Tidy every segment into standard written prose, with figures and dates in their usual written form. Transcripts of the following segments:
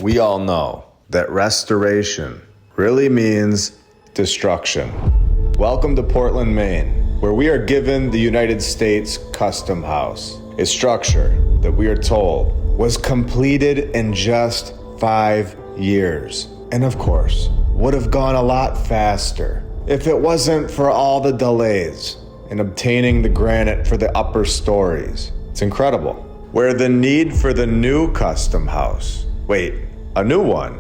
We all know that restoration really means destruction. Welcome to Portland, Maine, where we are given the United States Custom House, a structure that we are told was completed in just 5 years. And of course, would have gone a lot faster if it wasn't for all the delays in obtaining the granite for the upper stories. It's incredible. Where the need for the new custom house. Wait, a new one?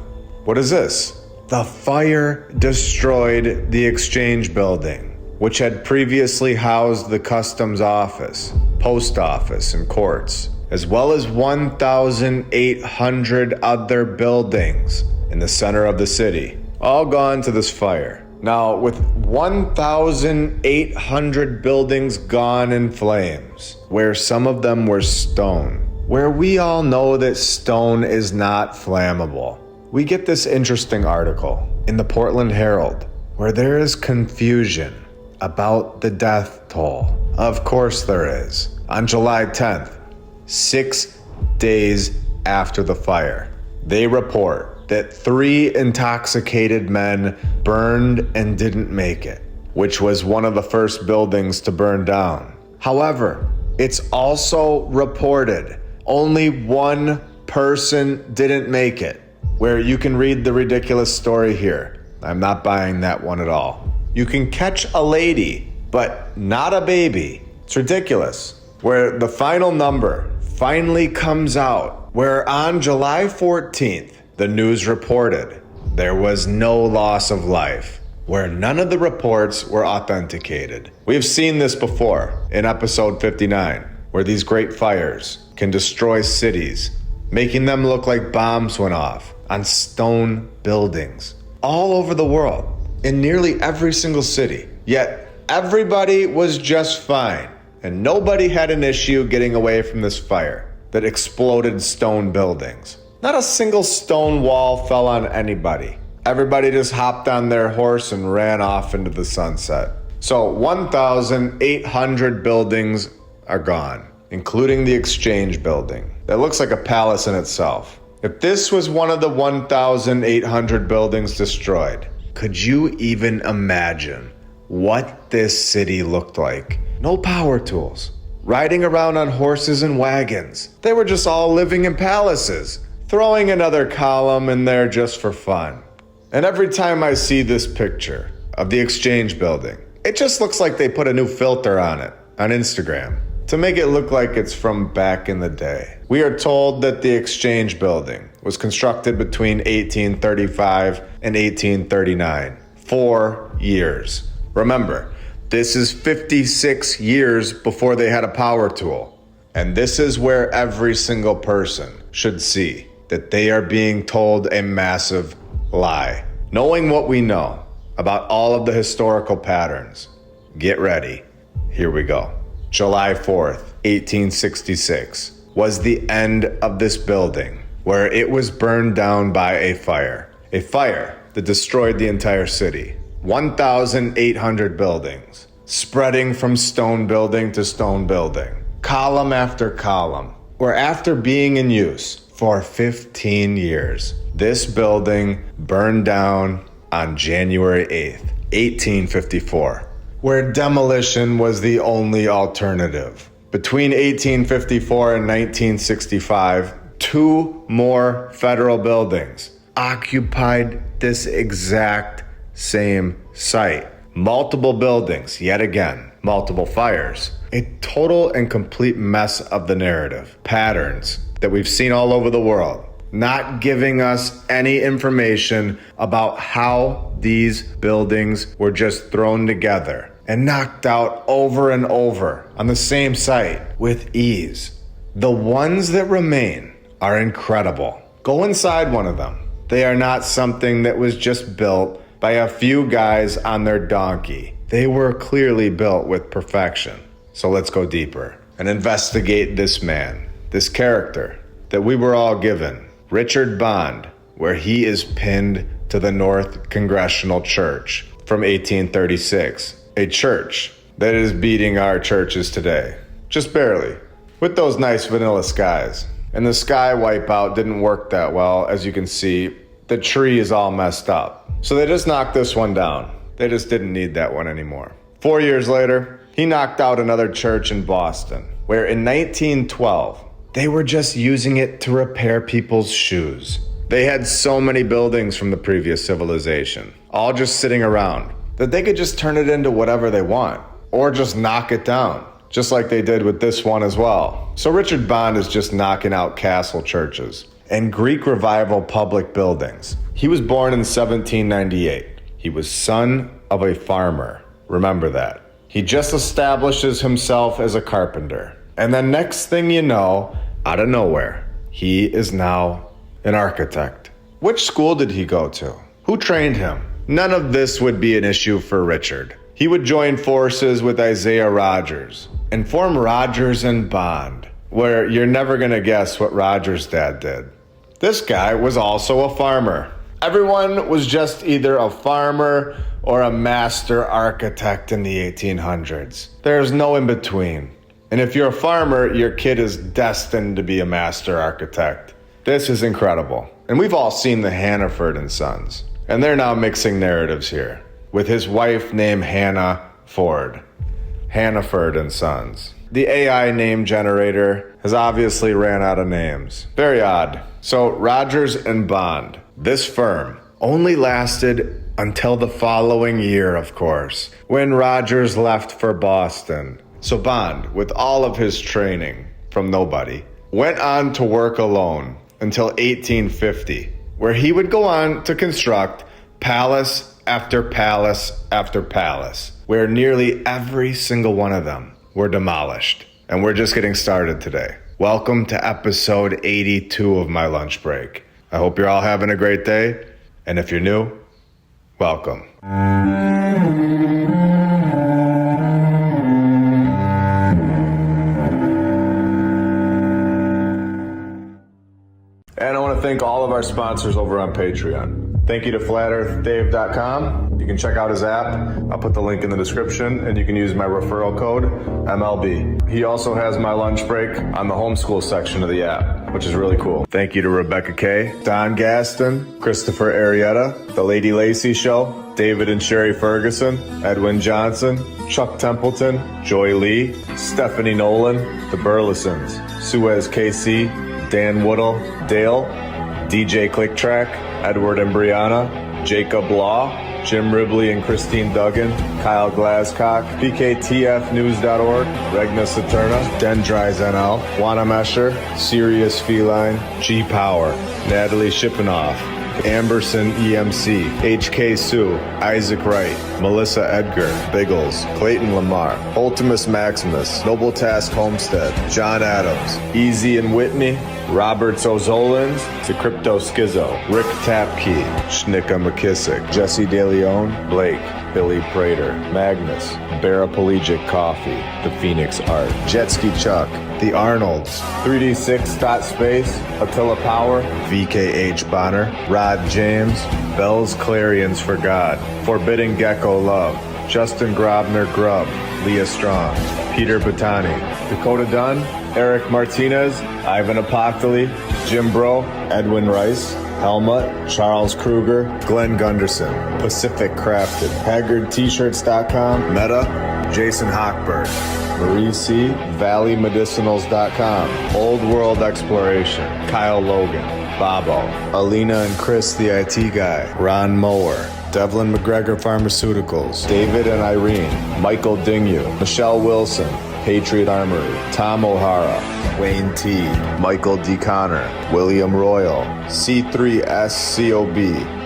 What is this? The fire destroyed the exchange building, which had previously housed the customs office, post office, and courts, as well as 1,800 other buildings in the center of the city, all gone to this fire. Now, with 1,800 buildings gone in flames, where some of them were stone, where we all know that stone is not flammable, we get this interesting article in the Portland Herald, where there is confusion about the death toll. Of course there is. On July 10th, 6 days after the fire, they report that 3 intoxicated men burned and didn't make it, which was one of the first buildings to burn down. However, it's also reported only one person didn't make it, where you can read the ridiculous story here. I'm not buying that one at all. You can catch a lady, but not a baby. It's ridiculous. Where the final number finally comes out, where on July 14th, the news reported there was no loss of life, where none of the reports were authenticated. We've seen this before in episode 59, where these great fires can destroy cities, making them look like bombs went off on stone buildings all over the world, in nearly every single city. Yet everybody was just fine, and nobody had an issue getting away from this fire that exploded stone buildings. Not a single stone wall fell on anybody. Everybody just hopped on their horse and ran off into the sunset. So 1,800 buildings are gone, including the exchange building. That looks like a palace in itself. If this was one of the 1,800 buildings destroyed, could you even imagine what this city looked like? No power tools, riding around on horses and wagons. They were just all living in palaces, throwing another column in there just for fun. And every time I see this picture of the exchange building, it just looks like they put a new filter on it on Instagram to make it look like it's from back in the day. We are told that the exchange building was constructed between 1835 and 1839. 4 years. Remember, this is 56 years before they had a power tool. And this is where every single person should see that they are being told a massive lie. Knowing what we know about all of the historical patterns, get ready. Here we go. July 4th, 1866 was the end of this building, where it was burned down by a fire that destroyed the entire city. 1,800 buildings, spreading from stone building to stone building, column after column, where after being in use for 15 years, this building burned down on January 8th, 1854, where demolition was the only alternative. Between 1854 and 1965, 2 more federal buildings occupied this exact same site. Multiple buildings, yet again, multiple fires. A total and complete mess of the narrative. Patterns that we've seen all over the world, not giving us any information about how these buildings were just thrown together and knocked out over and over on the same site with ease. The ones that remain are incredible. Go inside one of them. They are not something that was just built by a few guys on their donkey. They were clearly built with perfection. So let's go deeper and investigate this man, this character that we were all given, Richard Bond, where he is pinned to the North Congressional Church from 1836, a church that is beating our churches today, just barely, with those nice vanilla skies. And the sky wipeout didn't work that well. As you can see, the tree is all messed up. So they just knocked this one down. They just didn't need that one anymore. 4 years later, he knocked out another church in Boston, where in 1912, they were just using it to repair people's shoes. They had so many buildings from the previous civilization, all just sitting around, that they could just turn it into whatever they want, or just knock it down, just like they did with this one as well. So Richard Bond is just knocking out castle churches and Greek Revival public buildings. He was born in 1798. He was son of a farmer. Remember that. He just establishes himself as a carpenter. And then next thing you know, out of nowhere, he is now an architect. Which school did he go to? Who trained him? None of this would be an issue for Richard. He would join forces with Isaiah Rogers and form Rogers and Bond, where you're never gonna guess what Rogers' dad did. This guy was also a farmer. Everyone was just either a farmer or a master architect in the 1800s. There's no in between. And if you're a farmer, your kid is destined to be a master architect. This is incredible. And we've all seen the Hannaford and Sons. And they're now mixing narratives here with his wife named Hannah Ford. Hannaford and Sons. The AI name generator has obviously ran out of names. Very odd. So Rogers and Bond, this firm, only lasted until the following year, of course, when Rogers left for Boston. So Bond, with all of his training from nobody, went on to work alone until 1850, where he would go on to construct palace after palace after palace, where nearly every single one of them were demolished. And we're just getting started today. Welcome to episode 82 of My Lunch Break. I hope you're all having a great day. And if you're new, welcome. And I want to thank all of our sponsors over on Patreon. Thank you to FlatEarthDave.com. You can check out his app. I'll put the link in the description, and you can use my referral code, MLB. He also has My Lunch Break on the homeschool section of the app, which is really cool. Thank you to Rebecca Kay, Don Gaston, Christopher Arietta, The Lady Lacey Show, David and Sherry Ferguson, Edwin Johnson, Chuck Templeton, Joy Lee, Stephanie Nolan, The Burlesons, Suez KC, Dan Woodall, Dale, DJ Clicktrack, Edward and Brianna, Jacob Law, Jim Ribley and Christine Duggan, Kyle Glascock, PKTFnews.org, Regna Saturna, Dendries NL, Juana Mesher, Sirius Feline, G Power, Natalie Shippenoff, Amberson EMC, HK Sue, Isaac Wright, Melissa Edgar, Biggles, Clayton Lamar, Ultimus Maximus, Noble Task Homestead, John Adams, Easy and Whitney, Roberts O'Zolins, to Crypto Schizo, Rick Tapkey, Schnicka McKissick, Jesse DeLeon, Blake, Billy Prater, Magnus, Baraplegic Coffee, The Phoenix Art, Jetski Chuck, The Arnolds, 3D6.Space, Attila Power, VKH Bonner, Rod James, Bell's Clarions for God, Forbidden Gecko Love, Justin Grobner Grubb, Leah Strong, Peter Batani, Dakota Dunn, Eric Martinez, Ivan Apoctoli, Jim Bro, Edwin Rice, Helmut, Charles Kruger, Glenn Gunderson, Pacific Crafted, HaggardT-shirts.com, Meta, Jason Hochberg, Marie C, ValleyMedicinals.com, Old World Exploration, Kyle Logan, Bobo, Alina and Chris the IT Guy, Ron Mower, Devlin McGregor Pharmaceuticals, David and Irene, Michael Dingyu, Michelle Wilson, Patriot Armory, Tom O'Hara, Wayne T, Michael D. Connor, William Royal, C3SCOB,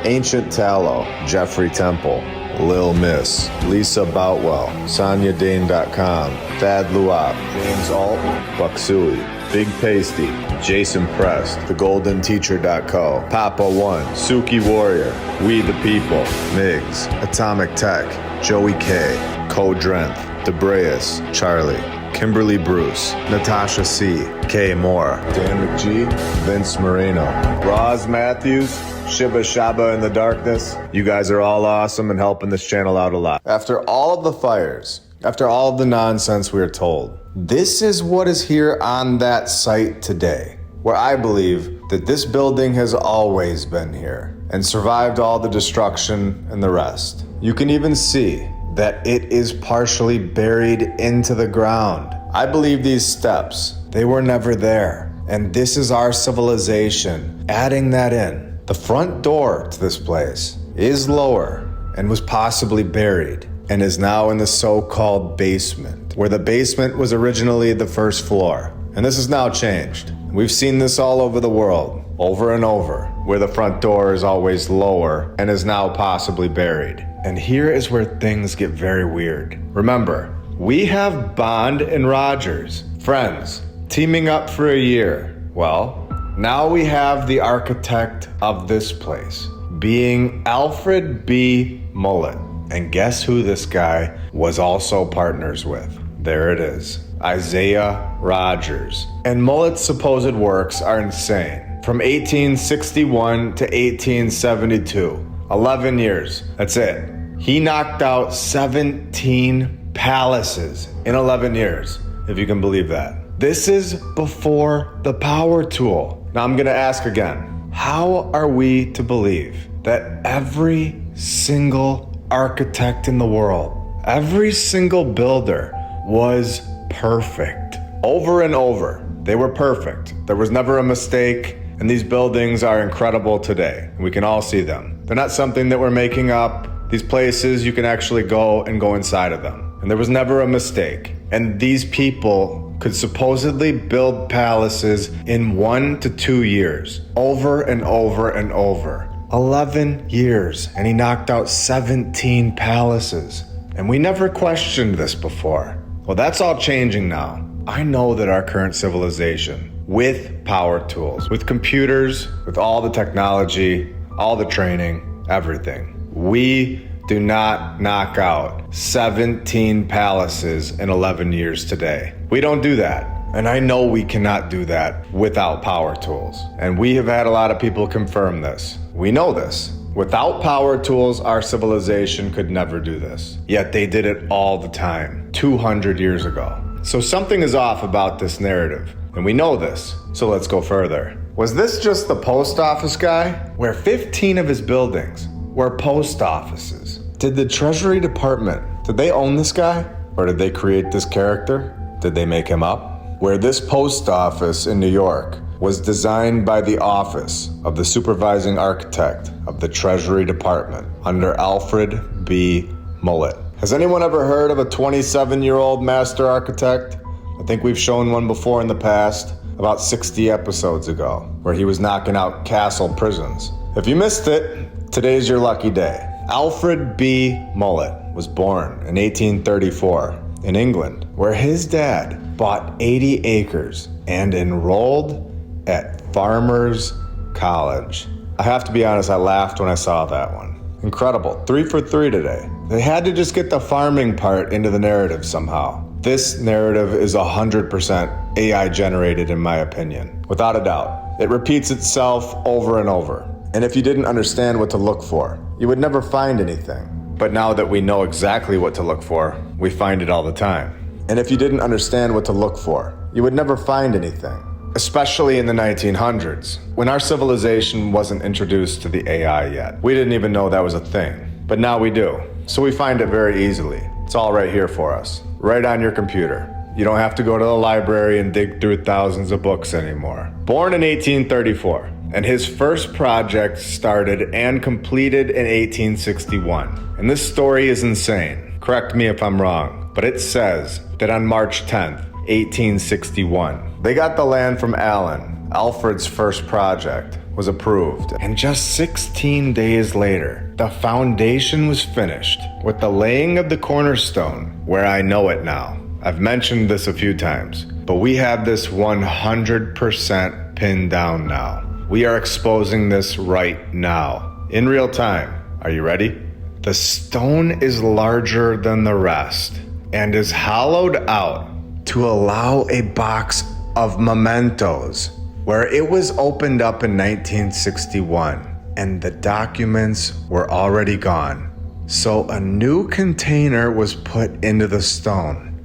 Ancient Tallow, Jeffrey Temple, Lil Miss, Lisa Boutwell, SonyaDane.com, Thad Luop, James Alt, Bucksui, Big Pasty, Jason Prest, TheGoldenTeacher.co, Papa One, Suki Warrior, We the People, Migs, Atomic Tech, Joey K, Code Drenth, Debreus, Charlie, Kimberly Bruce, Natasha C, K Moore, Dan McGee, Vince Moreno, Roz Matthews, Shiba Shaba in the Darkness. You guys are all awesome and helping this channel out a lot. After all of the fires, after all of the nonsense we are told, this is what is here on that site today. where I believe that this building has always been here and survived all the destruction and the rest. You can even see that it is partially buried into the ground. I believe these steps, they were never there. And this is our civilization adding that in. The front door to this place is lower and was possibly buried and is now in the so-called basement, where the basement was originally the first floor. And this has now changed. We've seen this all over the world, over and over, where the front door is always lower and is now possibly buried. And here is where things get very weird. Remember, we have Bond and Rogers, friends, teaming up for a year. Well, now we have the architect of this place, being Alfred B. Mullet. And guess who this guy was also partners with? There it is, Isaiah Rogers. And Mullet's supposed works are insane. From 1861 to 1872, 11 years, that's it. He knocked out 17 palaces in 11 years, if you can believe that. This is before the power tool. Now I'm gonna ask again, how are we to believe that every single architect in the world, every single builder was perfect? Over and over, they were perfect. There was never a mistake, and these buildings are incredible today. We can all see them. They're not something that we're making up. These places, you can actually go inside of them. And there was never a mistake. And these people could supposedly build palaces in 1 to 2 years, over and over and over. 11 years, and he knocked out 17 palaces. And we never questioned this before. Well, that's all changing now. I know that our current civilization, with power tools, with computers, with all the technology, all the training, everything, we do not knock out 17 palaces in 11 years today. We don't do that. And I know we cannot do that without power tools. And we have had a lot of people confirm this. We know this. Without power tools, our civilization could never do this. Yet they did it all the time, 200 years ago. So something is off about this narrative, and we know this. So let's go further. Was this just the post office guy? Where 15 of his buildings were post offices. Did the Treasury Department, did they own this guy? Or did they create this character? Did they make him up? Where this post office in New York was designed by the office of the supervising architect of the Treasury Department under Alfred B. Mullet. Has anyone ever heard of a 27-year-old master architect? I think we've shown one before in the past, about 60 episodes ago, where he was knocking out castle prisons. If you missed it, today's your lucky day. Alfred B. Mullet was born in 1834 in England, where his dad bought 80 acres and enrolled at Farmers College. I have to be honest, I laughed when I saw that one. Incredible, 3 for 3 today. They had to just get the farming part into the narrative somehow. This narrative is 100% AI generated in my opinion, without a doubt. It repeats itself over and over. And if you didn't understand what to look for, you would never find anything. But now that we know exactly what to look for, we find it all the time. And if you didn't understand what to look for, you would never find anything. Especially in the 1900s, when our civilization wasn't introduced to the AI yet. We didn't even know that was a thing. But now we do. So we find it very easily. It's all right here for us, right on your computer. You don't have to go to the library and dig through thousands of books anymore. Born in 1834, and his first project started and completed in 1861. And this story is insane. Correct me if I'm wrong, but it says that on March 10th, 1861, they got the land from Allen. Alfred's first project was approved. And just 16 days later, the foundation was finished with the laying of the cornerstone, where I know it now. I've mentioned this a few times, but we have this 100% pinned down now. We are exposing this right now, in real time. Are you ready? The stone is larger than the rest and is hollowed out to allow a box of mementos, where it was opened up in 1961 and the documents were already gone. So a new container was put into the stone,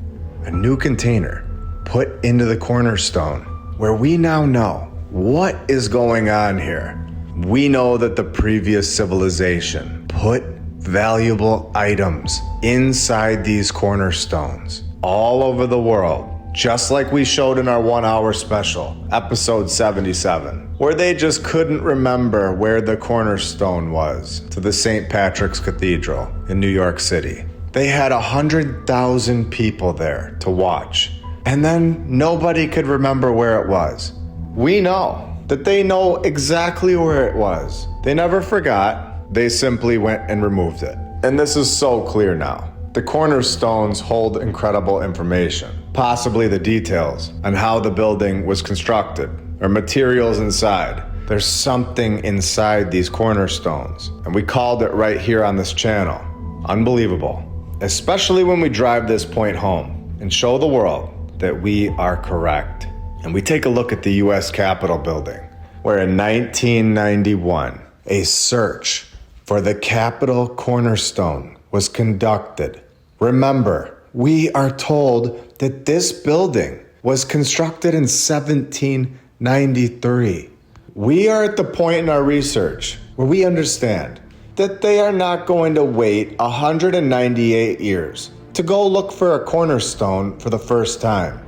a new container put into the cornerstone, where we now know What is going on here? We know that the previous civilization put valuable items inside these cornerstones all over the world, just like we showed in our 1-hour special, episode 77, where they just couldn't remember where the cornerstone was to the St. Patrick's Cathedral in New York City. They had 100,000 people there to watch, and then nobody could remember where it was. We know that they know exactly where it was. They never forgot, they simply went and removed it. And this is so clear now. The cornerstones hold incredible information, possibly the details on how the building was constructed or materials inside. There's something inside these cornerstones, and we called it right here on this channel. Unbelievable. Especially when we drive this point home and show the world that we are correct. And we take a look at the U.S. Capitol building, where in 1991, a search for the Capitol cornerstone was conducted. Remember, we are told that this building was constructed in 1793. We are at the point in our research where we understand that they are not going to wait 198 years to go look for a cornerstone for the first time.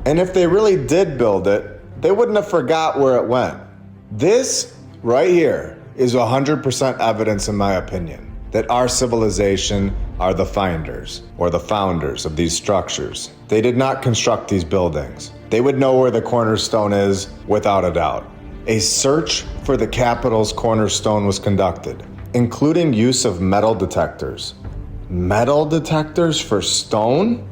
And if they really did build it, they wouldn't have forgot where it went. This right here is 100% evidence, in my opinion, that our civilization are the finders or the founders of these structures. They did not construct these buildings. They would know where the cornerstone is without a doubt. A search for the Capitol's cornerstone was conducted, including use of metal detectors. Metal detectors for stone?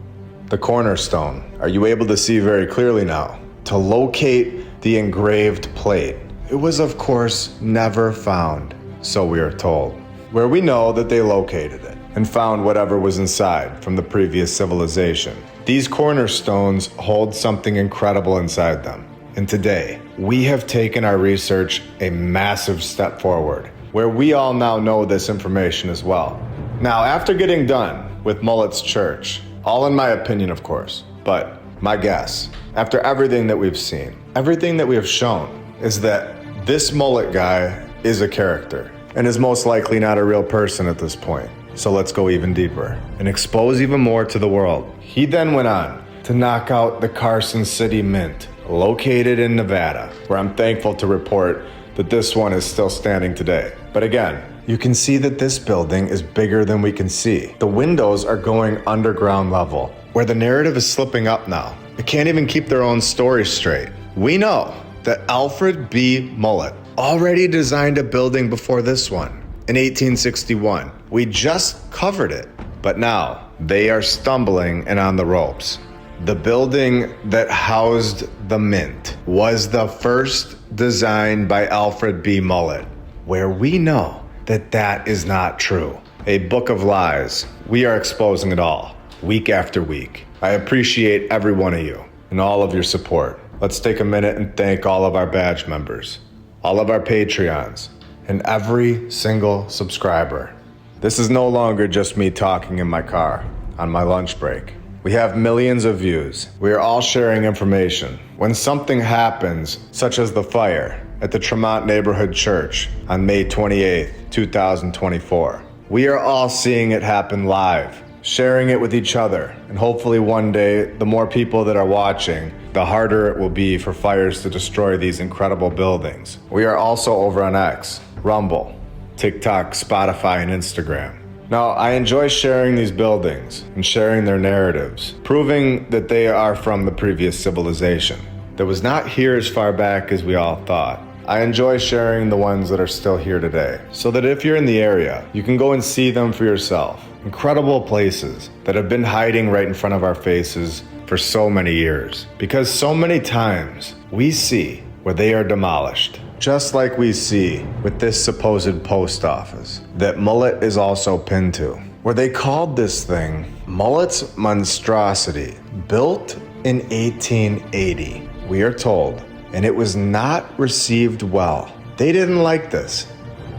The cornerstone. Are you able to see very clearly now? To locate the engraved plate. It was, of course, never found, so we are told. Where we know that they located it and found whatever was inside from the previous civilization. These cornerstones hold something incredible inside them. And today, we have taken our research a massive step forward, where we all now know this information as well. Now, after getting done with Mullet's church, all in my opinion, of course, but my guess, after everything that we've seen, everything that we have shown, is that this Mullet guy is a character and is most likely not a real person at this point. So let's go even deeper and expose even more to the world. He then went on to knock out the Carson City Mint, located in Nevada, where I'm thankful to report that this one is still standing today. But again, you can see that this building is bigger than we can see. The windows are going underground level, where the narrative is slipping up now. They can't even keep their own story straight. We know that Alfred B. Mullet already designed a building before this one in 1861. We just covered it, but now they are stumbling and on the ropes. The building that housed the Mint was the first designed by Alfred B. Mullet, where we know that is not true. A book of lies. We are exposing it all, week after week. I appreciate every one of you and all of your support. Let's take a minute and thank all of our badge members, all of our Patreons, and every single subscriber. This is no longer just me talking in my car on my lunch break. We have millions of views. We are all sharing information. When something happens, such as the fire at the Tremont Neighborhood Church on May 28th, 2024, we are all seeing it happen live, sharing it with each other, and hopefully one day, the more people that are watching, the harder it will be for fires to destroy these incredible buildings. We are also over on X, Rumble, TikTok, Spotify, and Instagram. Now, I enjoy sharing these buildings and sharing their narratives, proving that they are from the previous civilization that was not here as far back as we all thought. I enjoy sharing the ones that are still here today, so that if you're in the area, you can go and see them for yourself. Incredible places that have been hiding right in front of our faces for so many years. Because so many times we see where they are demolished, just like we see with this supposed post office that Mullet is also pinned to, where they called this thing Mullet's Monstrosity, built in 1880, we are told, and it was not received well. They didn't like this,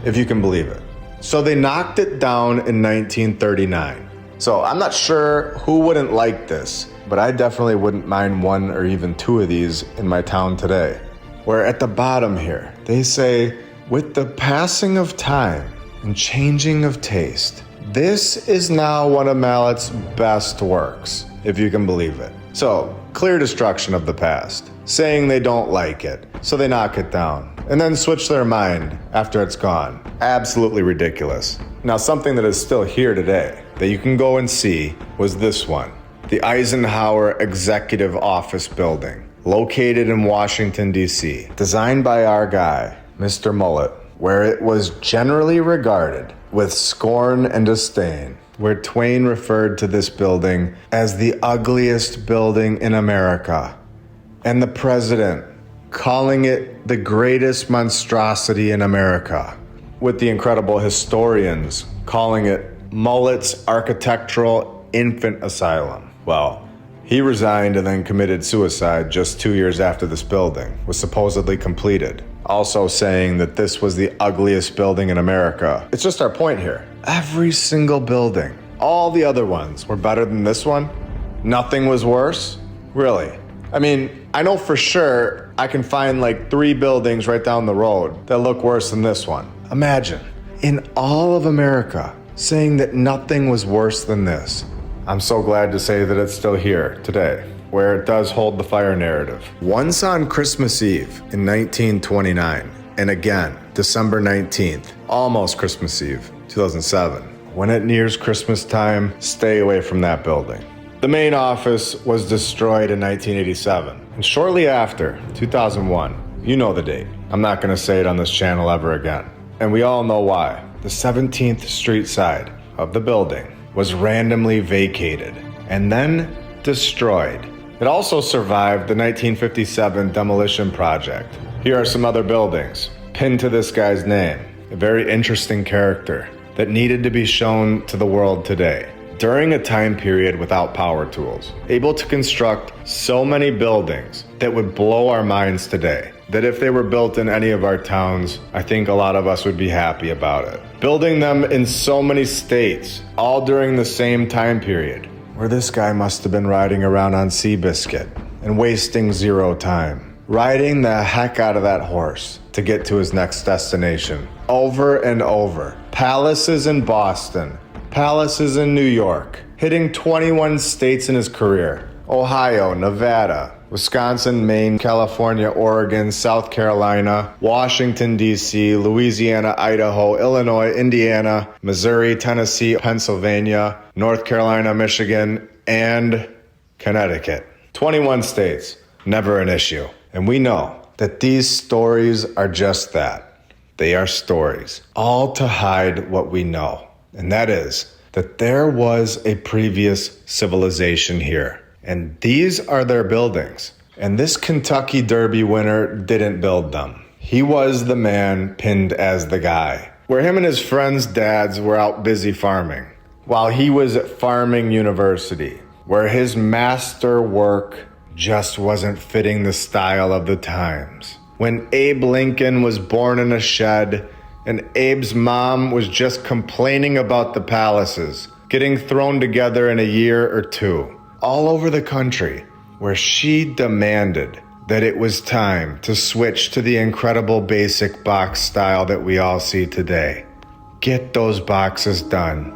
if you can believe it. So they knocked it down in 1939. So I'm not sure who wouldn't like this, but I definitely wouldn't mind one or even two of these in my town today. where at the bottom here, they say, with the passing of time and changing of taste, this is now one of Mallet's best works, if you can believe it. So, clear destruction of the past, saying they don't like it, so they knock it down, and then switch their mind after it's gone. Absolutely ridiculous. Now, something that is still here today that you can go and see was this one, the Eisenhower Executive Office Building, located in Washington, D.C., designed by our guy, Mr. Mullet, where it was generally regarded with scorn and disdain, where Twain referred to this building as the ugliest building in America, and the president calling it the greatest monstrosity in America, with the incredible historians calling it Mullet's Architectural Infant Asylum. Well, he resigned and then committed suicide just 2 years after this building was supposedly completed, also saying that this was the ugliest building in America. It's just our point here. Every single building, all the other ones were better than this one? Nothing was worse? Really? I mean, I know for sure I can find like 3 buildings right down the road that look worse than this one. Imagine, in all of America, saying that nothing was worse than this. I'm so glad to say that it's still here today, where it does hold the fire narrative. Once on Christmas Eve in 1929, and again, December 19th, almost Christmas Eve, 2007. When it nears Christmas time, stay away from that building. The main office was destroyed in 1987, and shortly after, 2001, you know the date. I'm not gonna say it on this channel ever again. And we all know why. The 17th Street side of the building was randomly vacated and then destroyed. It also survived the 1957 demolition project. Here are some other buildings pinned to this guy's name, a very interesting character that needed to be shown to the world today. During a time period without power tools, able to construct so many buildings that would blow our minds today, that if they were built in any of our towns, I think a lot of us would be happy about it. Building them in so many states, all during the same time period, where this guy must have been riding around on Seabiscuit and wasting zero time, riding the heck out of that horse to get to his next destination, over and over. Palaces in Boston, palaces in New York, hitting 21 states in his career. Ohio, Nevada, Wisconsin, Maine, California, Oregon, South Carolina, Washington, D.C., Louisiana, Idaho, Illinois, Indiana, Missouri, Tennessee, Pennsylvania, North Carolina, Michigan, and Connecticut. 21 states, never an issue. And we know that these stories are just that. They are stories, all to hide what we know. And that is that there was a previous civilization here. And these are their buildings. And this Kentucky Derby winner didn't build them. He was the man pinned as the guy, where him and his friends' dads were out busy farming, while he was at Farming University, where his master work just wasn't fitting the style of the times. When Abe Lincoln was born in a shed, and Abe's mom was just complaining about the palaces getting thrown together in a year or two, all over the country, where she demanded that it was time to switch to the incredible basic box style that we all see today. Get those boxes done,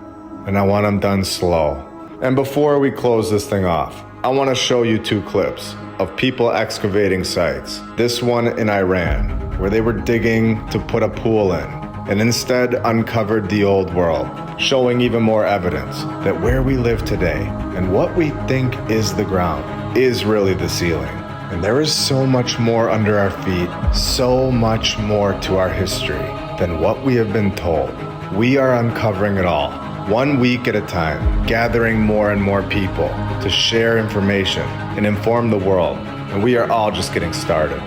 and I want them done slow. And before we close this thing off, I want to show you 2 clips of people excavating sites. This one in Iran, where they were digging to put a pool in, and instead uncovered the old world, showing even more evidence that where we live today and what we think is the ground is really the ceiling. And there is so much more under our feet, so much more to our history than what we have been told. We are uncovering it all, 1 week at a time, gathering more and more people to share information and inform the world. And we are all just getting started.